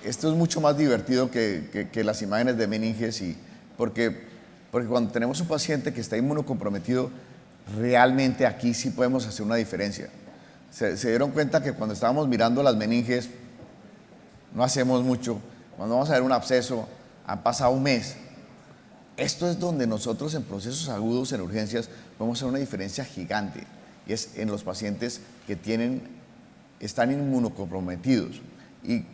esto es mucho más divertido que las imágenes de meninges, porque cuando tenemos un paciente que está inmunocomprometido, realmente aquí sí podemos hacer una diferencia. Se dieron cuenta que cuando estábamos mirando las meninges, no hacemos mucho. Cuando vamos a ver un absceso, han pasado un mes. Esto es donde nosotros en procesos agudos, en urgencias, podemos hacer una diferencia gigante. Y es en los pacientes que están inmunocomprometidos. Y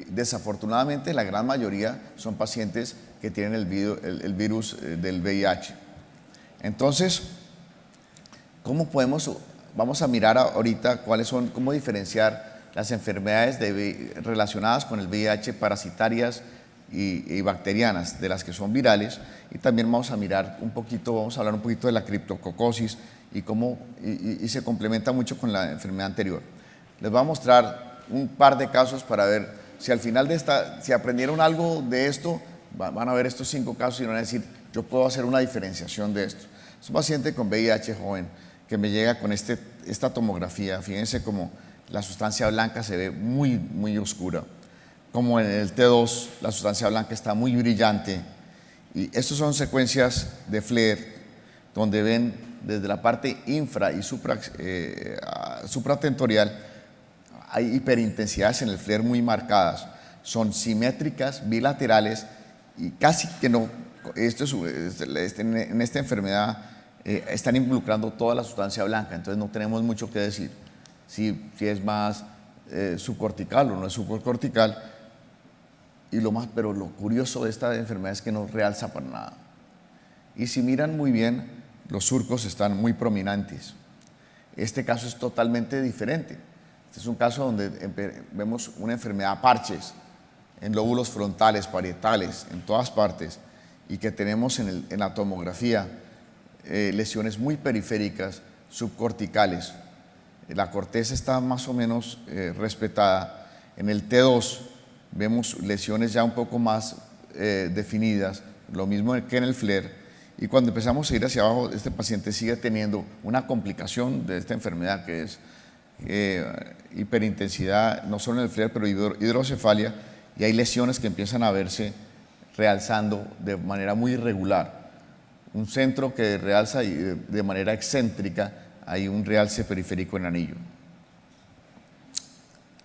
desafortunadamente la gran mayoría son pacientes que tienen el virus del VIH. Entonces, vamos a mirar ahorita cómo diferenciar las enfermedades relacionadas con el VIH, parasitarias y bacterianas, de las que son virales, y también vamos a hablar un poquito de la criptococosis y se complementa mucho con la enfermedad anterior. Les voy a mostrar un par de casos para ver si al final si aprendieron algo de esto, van a ver estos 5 casos y van a decir, yo puedo hacer una diferenciación de esto. Es un paciente con VIH joven que me llega con esta tomografía. Fíjense cómo la sustancia blanca se ve muy, muy oscura. Como en el T2, la sustancia blanca está muy brillante. Y estas son secuencias de FLAIR, donde ven desde la parte infra y supratentorial, hay hiperintensidades en el FLAIR muy marcadas. Son simétricas, bilaterales y casi que no. En esta enfermedad están involucrando toda la sustancia blanca, entonces no tenemos mucho que decir si es más subcortical o no es subcortical. Pero lo curioso de esta enfermedad es que no realza para nada. Y si miran muy bien, los surcos están muy prominentes. Este caso es totalmente diferente. Este es un caso donde vemos una enfermedad a parches en lóbulos frontales, parietales, en todas partes, y que tenemos en la tomografía lesiones muy periféricas, subcorticales. La corteza está más o menos respetada. En el T2 vemos lesiones ya un poco más definidas, lo mismo que en el FLAIR, y cuando empezamos a ir hacia abajo, este paciente sigue teniendo una complicación de esta enfermedad que es hiperintensidad, no solo en el FLAIR, pero hidrocefalia, y hay lesiones que empiezan a verse realzando de manera muy irregular. Un centro que realza y de manera excéntrica, hay un realce periférico en anillo.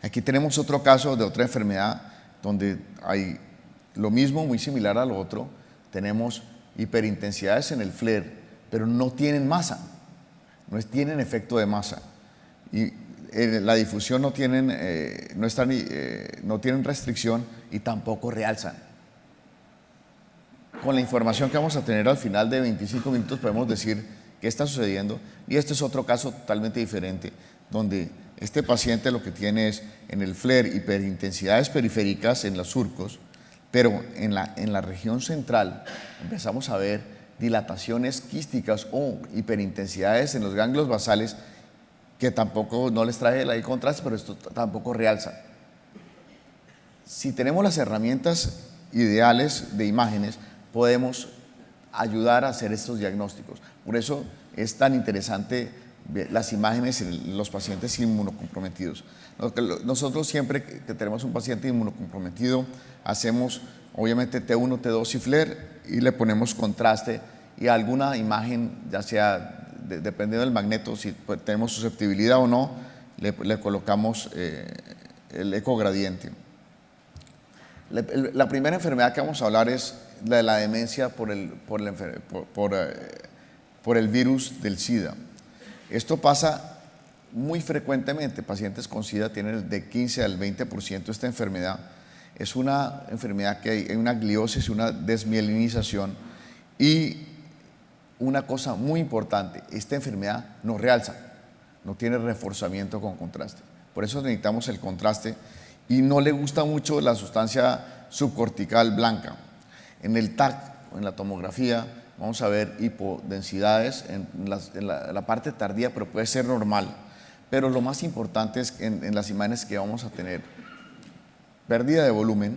Aquí tenemos otro caso de otra enfermedad donde hay lo mismo, muy similar al otro. Tenemos hiperintensidades en el FLAIR, pero no tienen masa, no tienen efecto de masa. Y la difusión no tienen restricción y tampoco realzan. Con la información que vamos a tener al final de 25 minutos podemos decir qué está sucediendo. Y este es otro caso totalmente diferente, donde este paciente lo que tiene es en el FLAIR hiperintensidades periféricas en los surcos, pero en la región central empezamos a ver dilataciones quísticas o hiperintensidades en los ganglios basales que tampoco no les trae el contraste, pero esto tampoco realza. Si tenemos las herramientas ideales de imágenes, podemos ayudar a hacer estos diagnósticos. Por eso es tan interesante las imágenes en los pacientes inmunocomprometidos. Nosotros siempre que tenemos un paciente inmunocomprometido, hacemos obviamente T1, T2 y FLAIR y le ponemos contraste y alguna imagen, ya sea dependiendo del magneto, si tenemos susceptibilidad o no, le colocamos el ecogradiente. La primera enfermedad que vamos a hablar es la de la demencia por el virus del SIDA. Esto pasa muy frecuentemente. Pacientes con SIDA tienen de 15 al 20% de esta enfermedad. Es una enfermedad que hay una gliosis, una desmielinización y una cosa muy importante, esta enfermedad no realza, no tiene reforzamiento con contraste. Por eso necesitamos el contraste y no le gusta mucho la sustancia subcortical blanca. En el TAC, en la tomografía, vamos a ver hipodensidades en la parte tardía, pero puede ser normal. Pero lo más importante es en las imágenes que vamos a tener pérdida de volumen,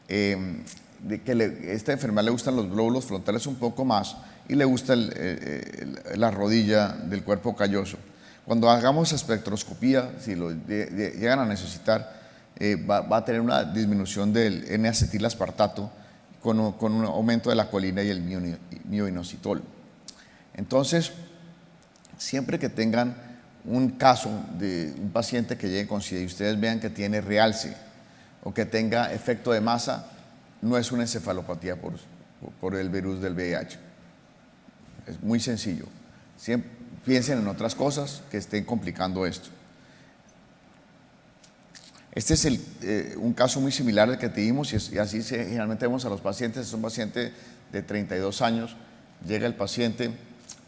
esta enfermedad le gustan los glóbulos frontales un poco más y le gusta la rodilla del cuerpo calloso. Cuando hagamos espectroscopía, si lo llegan a necesitar, va a tener una disminución del N-acetilaspartato con un aumento de la colina y el mioinositol. Entonces, siempre que tengan un caso de un paciente que llegue con SIDA y ustedes vean que tiene realce o que tenga efecto de masa, no es una encefalopatía por el virus del VIH. Es muy sencillo. Siempre piensen en otras cosas que estén complicando esto. Este es un caso muy similar al que tuvimos y así generalmente vemos a los pacientes. Es un paciente de 32 años, llega el paciente,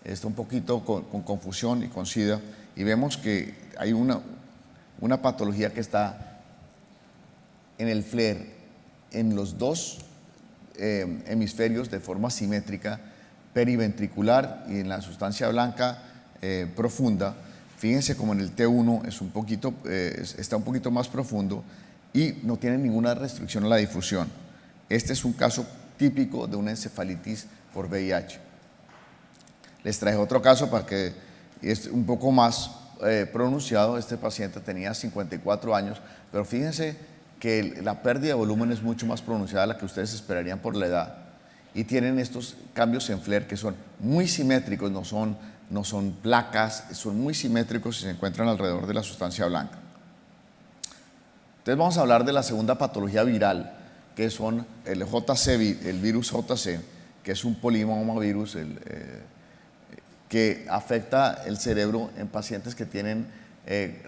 está un poquito con confusión y con SIDA y vemos que hay una patología que está en el FLAIR en los dos hemisferios de forma simétrica, periventricular y en la sustancia blanca profunda. Fíjense como en el T1 es está un poquito más profundo y no tiene ninguna restricción a la difusión. Este es un caso típico de una encefalitis por VIH. Les traje otro caso para que es un poco más pronunciado. Este paciente tenía 54 años, pero fíjense que la pérdida de volumen es mucho más pronunciada de la que ustedes esperarían por la edad. Y tienen estos cambios en FLAIR que son muy simétricos, no son placas, son muy simétricos y se encuentran alrededor de la sustancia blanca. Entonces vamos a hablar de la segunda patología viral, que son el el virus JC, que es un polimomavirus que afecta el cerebro en pacientes que tienen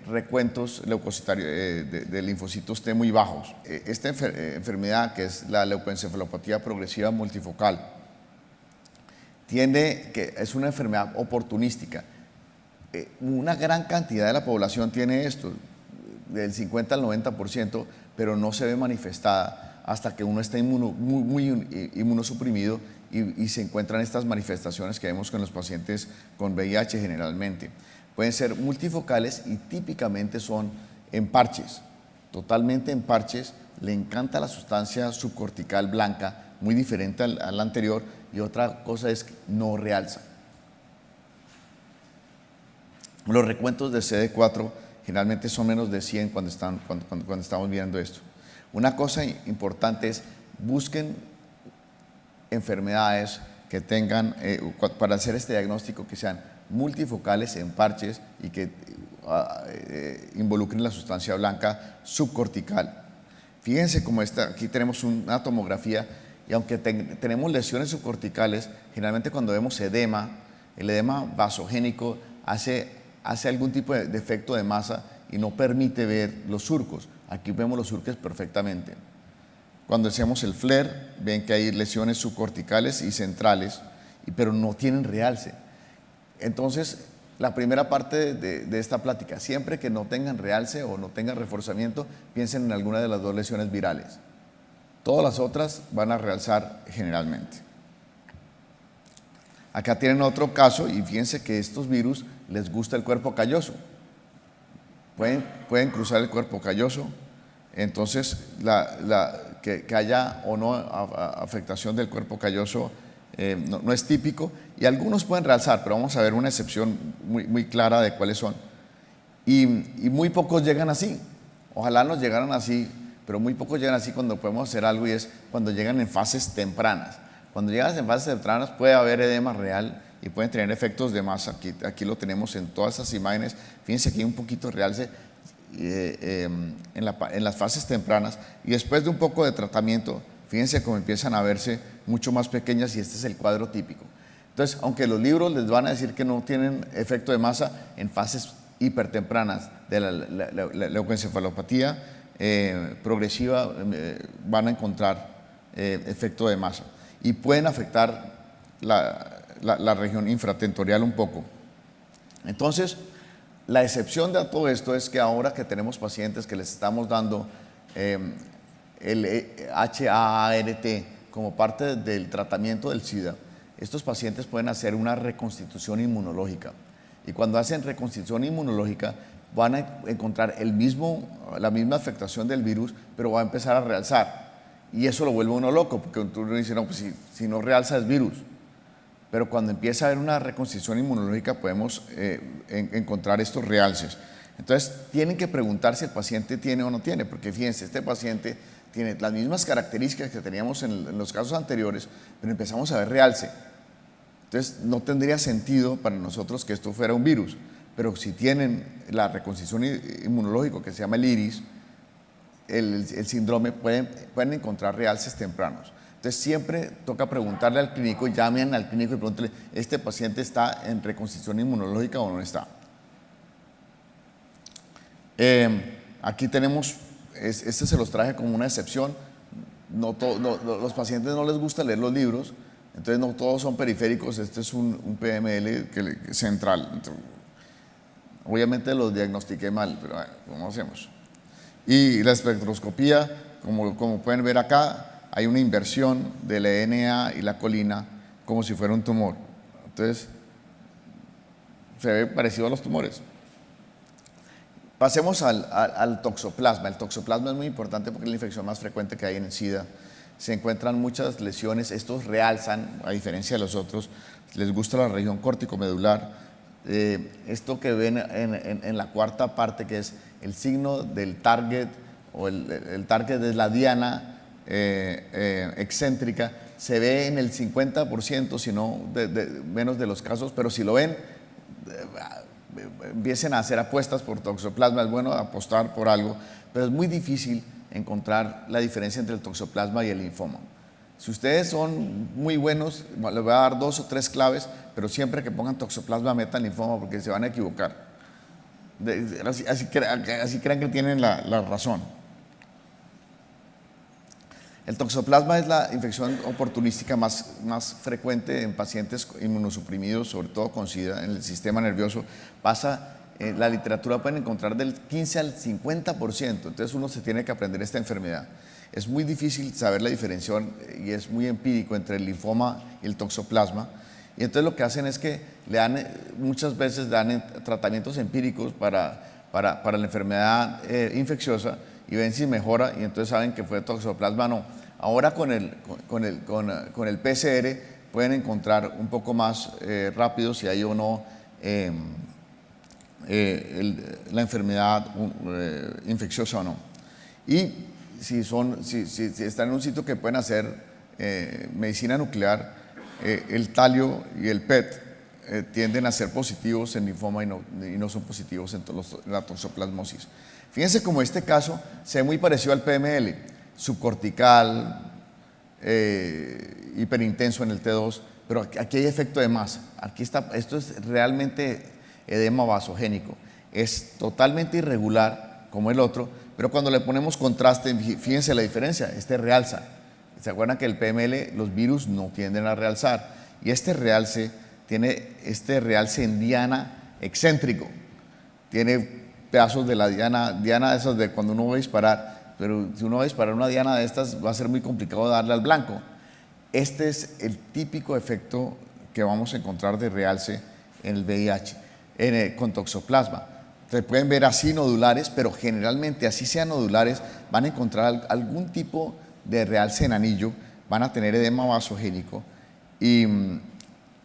recuentos leucocitarios de linfocitos T muy bajos. Esta enfermedad, que es la leucoencefalopatía progresiva multifocal, es una enfermedad oportunística. Una gran cantidad de la población tiene esto, del 50 al 90%, pero no se ve manifestada hasta que uno está muy inmunosuprimido y se encuentran estas manifestaciones que vemos con los pacientes con VIH generalmente. Pueden ser multifocales y típicamente son en parches, totalmente en parches. Le encanta la sustancia subcortical blanca, muy diferente al anterior, y otra cosa es que no realza. Los recuentos de CD4 generalmente son menos de 100 cuando estamos viendo esto. Una cosa importante es busquen enfermedades que tengan, para hacer este diagnóstico, que sean multifocales en parches y que involucren la sustancia blanca subcortical. Fíjense cómo aquí tenemos una tomografía y aunque tenemos lesiones subcorticales, generalmente cuando vemos edema, el edema vasogénico hace algún tipo de efecto de masa y no permite ver los surcos. Aquí vemos los surcos perfectamente. Cuando hacemos el FLAIR, ven que hay lesiones subcorticales y centrales, pero no tienen realce. Entonces, la primera parte de esta plática, siempre que no tengan realce o no tengan reforzamiento, piensen en alguna de las dos lesiones virales. Todas las otras van a realzar generalmente. Acá tienen otro caso y fíjense que estos virus les gusta el cuerpo calloso. Pueden cruzar el cuerpo calloso, entonces que haya o no afectación del cuerpo calloso no es típico, y algunos pueden realzar, pero vamos a ver una excepción muy clara de cuáles son. Y muy pocos llegan así. Ojalá nos llegaran así, pero muy pocos llegan así cuando podemos hacer algo, y es cuando llegan en fases tempranas. Cuando llegan en fases tempranas puede haber edema real y pueden tener efectos de masa. Aquí lo tenemos en todas esas imágenes. Fíjense que hay un poquito de realce en las fases tempranas, y después de un poco de tratamiento, fíjense cómo empiezan a verse mucho más pequeñas, y este es el cuadro típico. Entonces, aunque los libros les van a decir que no tienen efecto de masa, en fases hipertempranas de la leucoencefalopatía progresiva van a encontrar efecto de masa y pueden afectar la región infratentorial un poco. Entonces, la excepción de todo esto es que ahora que tenemos pacientes que les estamos dando el HAART como parte del tratamiento del SIDA, estos pacientes pueden hacer una reconstitución inmunológica. Y cuando hacen reconstitución inmunológica van a encontrar la misma afectación del virus, pero va a empezar a realzar. Y eso lo vuelve uno loco, porque uno dice, no, pues si no realza es virus. Pero cuando empieza a haber una reconstitución inmunológica podemos encontrar estos realces. Entonces, tienen que preguntar si el paciente tiene o no tiene, porque fíjense, este paciente tiene las mismas características que teníamos en los casos anteriores, pero empezamos a ver realce. Entonces, no tendría sentido para nosotros que esto fuera un virus, pero si tienen la reconstitución inmunológica que se llama el IRIS, el síndrome, pueden encontrar realces tempranos. Entonces, siempre toca preguntarle al clínico, llamen al clínico y pregúntenle, ¿este paciente está en reconstitución inmunológica o no está? Aquí tenemos, este se los traje como una excepción. Los pacientes no les gusta leer los libros, entonces no todos son periféricos. Este es un PML central. Entonces, obviamente los diagnostiqué mal, pero bueno, ¿cómo hacemos? Y la espectroscopía, como pueden ver acá, hay una inversión de la ENA y la colina como si fuera un tumor. Entonces, se ve parecido a los tumores. Pasemos al toxoplasma. El toxoplasma es muy importante porque es la infección más frecuente que hay en el SIDA. Se encuentran muchas lesiones, estos realzan, a diferencia de los otros, les gusta la región córtico-medular. Esto que ven en la cuarta parte, que es el signo del target, o el target es la diana excéntrica, se ve en el 50%, si no menos de los casos, pero si lo ven, empiecen a hacer apuestas por toxoplasma. Es bueno apostar por algo, pero es muy difícil encontrar la diferencia entre el toxoplasma y el linfoma. Si ustedes son muy buenos, les voy a dar 2 o 3 claves, pero siempre que pongan toxoplasma metan linfoma porque se van a equivocar. Así crean que tienen la razón. El toxoplasma es la infección oportunística más frecuente en pacientes inmunosuprimidos, sobre todo con SIDA, en el sistema nervioso. La literatura pueden encontrar del 15 al 50%, entonces uno se tiene que aprender esta enfermedad. Es muy difícil saber la diferencia y es muy empírico entre el linfoma y el toxoplasma. Y entonces lo que hacen es que muchas veces dan tratamientos empíricos para la enfermedad infecciosa y ven si mejora, y entonces saben que fue toxoplasma. No. Ahora con el PCR pueden encontrar un poco más rápido si hay o no la enfermedad infecciosa o no. Y si están en un sitio que pueden hacer medicina nuclear, el talio y el PET tienden a ser positivos en linfoma y no son positivos en la toxoplasmosis. Fíjense como este caso se ve muy parecido al PML, subcortical, hiperintenso en el T2, pero aquí hay efecto de masa. Esto es realmente edema vasogénico. Es totalmente irregular como el otro, pero cuando le ponemos contraste, fíjense la diferencia, este realza. ¿Se acuerdan que el PML, los virus no tienden a realzar? Y este realce tiene en diana excéntrico. Tiene pedazos de la diana esas de cuando uno va a disparar, pero si uno va a disparar una diana de estas va a ser muy complicado darle al blanco. Este es el típico efecto que vamos a encontrar de realce en el VIH, con toxoplasma. Se pueden ver así nodulares, pero generalmente así sean nodulares, van a encontrar algún tipo de realce en anillo, van a tener edema vasogénico y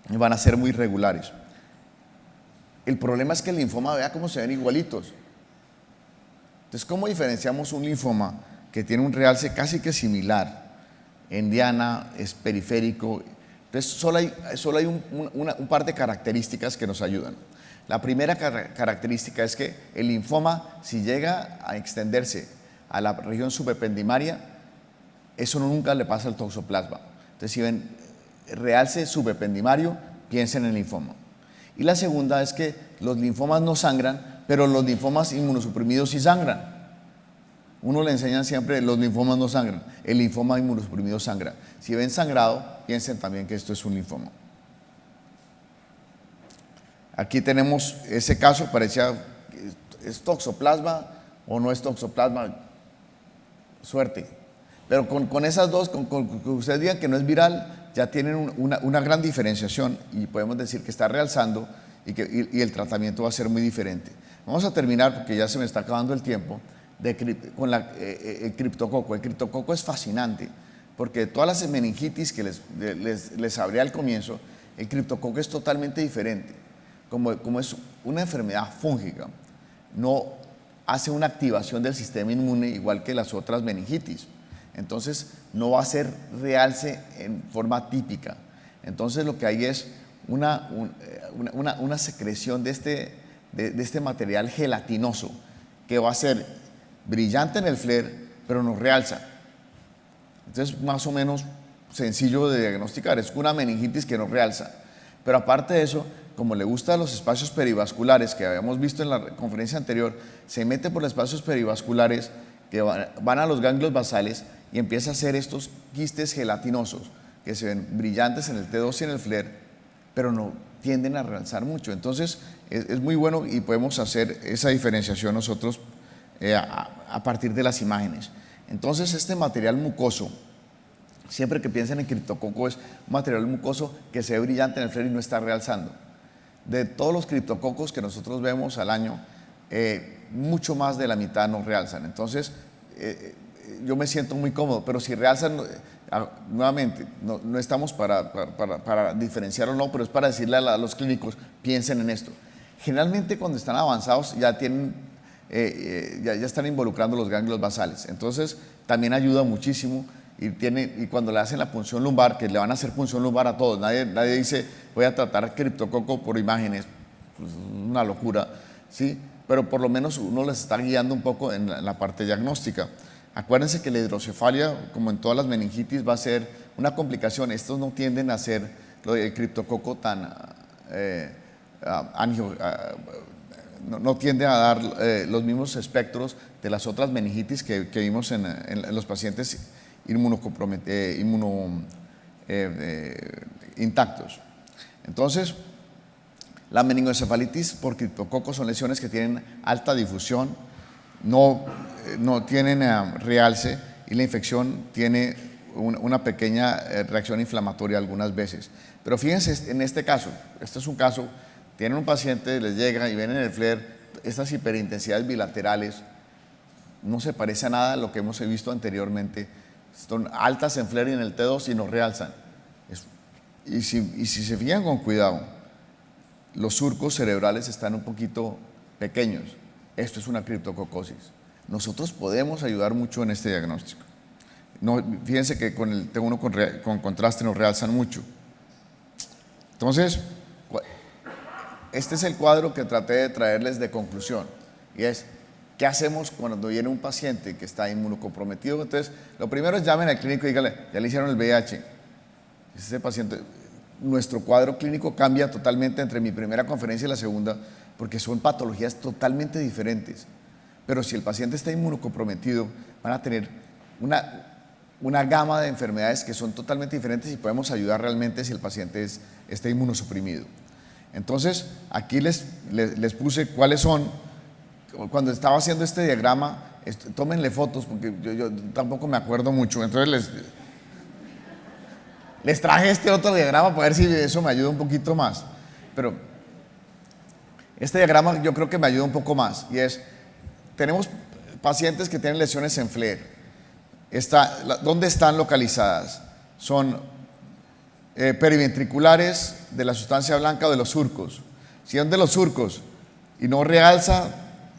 van a ser muy regulares. El problema es que el linfoma, vea cómo se ven igualitos. Entonces, ¿cómo diferenciamos un linfoma que tiene un realce casi que similar en diana, es periférico? Entonces, solo hay un par de características que nos ayudan. La primera característica es que el linfoma, si llega a extenderse a la región subependimaria, eso nunca le pasa al toxoplasma. Entonces, si ven realce subependimario, piensen en linfoma. Y la segunda es que los linfomas no sangran, pero los linfomas inmunosuprimidos sí sangran. Uno le enseña siempre, los linfomas no sangran, el linfoma inmunosuprimido sangra. Si ven sangrado, piensen también que esto es un linfoma. Aquí tenemos ese caso, parecía, ¿es toxoplasma o no es toxoplasma? Suerte. Pero con esas dos, con que ustedes digan que no es viral, ya tienen una gran diferenciación y podemos decir que está realzando y el tratamiento va a ser muy diferente. Vamos a terminar, porque ya se me está acabando el tiempo, con el criptococo. El criptococo es fascinante, porque todas las meningitis que les hablé al comienzo, el criptococo es totalmente diferente. Como es una enfermedad fúngica, no hace una activación del sistema inmune igual que las otras meningitis. Entonces no va a ser realce en forma típica. Entonces lo que hay es una secreción de este material gelatinoso que va a ser brillante en el FLAIR, pero no realza. Entonces más o menos sencillo de diagnosticar, es una meningitis que no realza. Pero aparte de eso, como le gustan los espacios perivasculares que habíamos visto en la conferencia anterior, se mete por los espacios perivasculares que van a los ganglios basales y empieza a hacer estos quistes gelatinosos que se ven brillantes en el T2 y en el FLAIR, pero no tienden a realzar mucho. Entonces es muy bueno y podemos hacer esa diferenciación nosotros a partir de las imágenes. Entonces este material mucoso, siempre que piensen en criptococo, es un material mucoso que se ve brillante en el FLAIR y no está realzando. De todos los criptococos que nosotros vemos al año, mucho más de la mitad no realzan. Entonces yo me siento muy cómodo, pero si realzan, nuevamente, no estamos para diferenciar o no, pero es para decirle a los clínicos, piensen en esto. Generalmente cuando están avanzados ya tienen, ya están involucrando los ganglios basales, entonces también ayuda muchísimo. Y cuando le hacen la punción lumbar, que le van a hacer punción lumbar a todos, nadie dice voy a tratar criptococo por imágenes, pues una locura, ¿sí? Pero por lo menos uno les está guiando un poco en la parte diagnóstica. Acuérdense que la hidrocefalia, como en todas las meningitis, va a ser una complicación. Estos no tienden a ser el criptococo tan no tiende a dar los mismos espectros de las otras meningitis que vimos en los pacientes intactos. Entonces, la meningoencefalitis por criptococo son lesiones que tienen alta difusión, no tienen realce y la infección tiene una pequeña reacción inflamatoria algunas veces. Pero fíjense en este caso, este es un caso, tienen un paciente, les llega y ven en el FLAIR estas hiperintensidades bilaterales, no se parece a nada a lo que hemos visto anteriormente, son altas en FLAIR y en el T2 y no realzan. Y si se fijan con cuidado, los surcos cerebrales están un poquito pequeños. Esto es una criptococosis. Nosotros podemos ayudar mucho en este diagnóstico. Fíjense que con el T1 con contraste nos realzan mucho. Entonces, este es el cuadro que traté de traerles de conclusión, y es, ¿qué hacemos cuando viene un paciente que está inmunocomprometido? Entonces, lo primero es llamen al clínico y díganle, ya le hicieron el VIH. Ese paciente, nuestro cuadro clínico cambia totalmente entre mi primera conferencia y la segunda, porque son patologías totalmente diferentes. Pero si el paciente está inmunocomprometido, van a tener una gama de enfermedades que son totalmente diferentes y podemos ayudar realmente si el paciente está inmunosuprimido. Entonces, aquí les puse cuáles son. Cuando estaba haciendo este diagrama, tómenle fotos porque yo tampoco me acuerdo mucho, entonces les traje este otro diagrama para ver si eso me ayuda un poquito más. Pero este diagrama yo creo que me ayuda un poco más, y es, tenemos pacientes que tienen lesiones en FLAIR. ¿Dónde están localizadas? Son periventriculares de la sustancia blanca o de los surcos. Si son de los surcos y no realza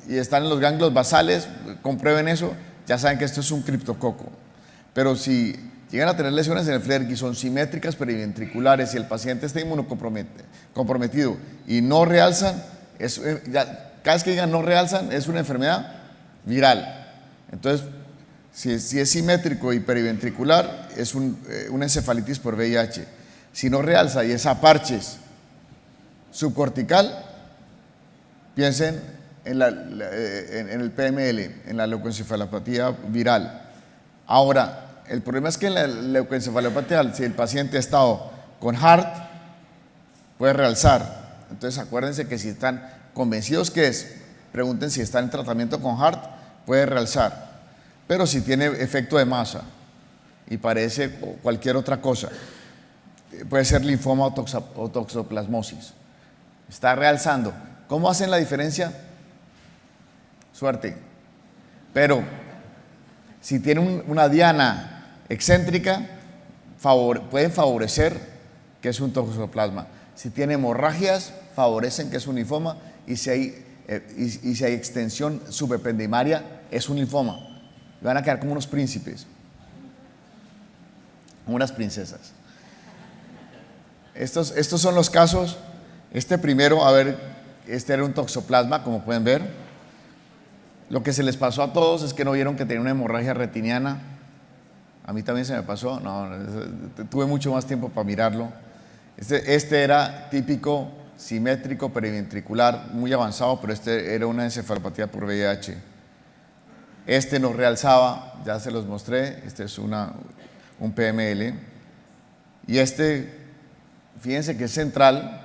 y están en los ganglios basales, comprueben eso, ya saben que esto es un criptococo. Pero si llegan a tener lesiones en el FLAIR y son simétricas periventriculares y el paciente está inmunocomprometido y no realzan, cada vez que digan no realzan, es una enfermedad viral. Entonces, si es simétrico y periventricular, es una encefalitis por VIH. Si no realza y es a parches subcortical, piensen en el PML, en la leucoencefalopatía viral. Ahora, el problema es que en la leucoencefalopatía, si el paciente ha estado con HART, puede realzar. Entonces acuérdense que si están convencidos que pregunten si están en tratamiento con HART, puede realzar. Pero si tiene efecto de masa y parece cualquier otra cosa, puede ser linfoma o toxoplasmosis, está realzando. ¿Cómo hacen la diferencia? Suerte. Pero si tiene una diana excéntrica, pueden favorecer que es un toxoplasma. Si tiene hemorragias, favorecen que es un linfoma. Y si hay y si hay extensión subependimaria, es un linfoma. Y van a quedar como unos príncipes, unas princesas. Estos son los casos. Este primero, a ver, este era un toxoplasma, como pueden ver. Lo que se les pasó a todos es que no vieron que tenía una hemorragia retiniana. A mí también se me pasó, no, tuve mucho más tiempo para mirarlo. Este era típico, simétrico, periventricular, muy avanzado, pero este era una encefalopatía por VIH. Este nos realzaba, ya se los mostré, este es un PML. Y este, fíjense que es central.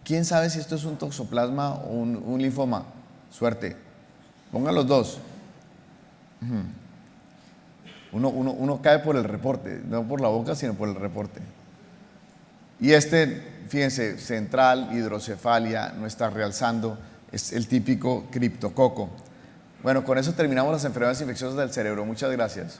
¿Quién sabe si esto es un toxoplasma o un linfoma? Suerte. Pongan los dos. Uno cae por el reporte, no por la boca, sino por el reporte. Y este, fíjense, central, hidrocefalia, no está realzando, es el típico criptococo. Bueno, con eso terminamos las enfermedades infecciosas del cerebro. Muchas gracias.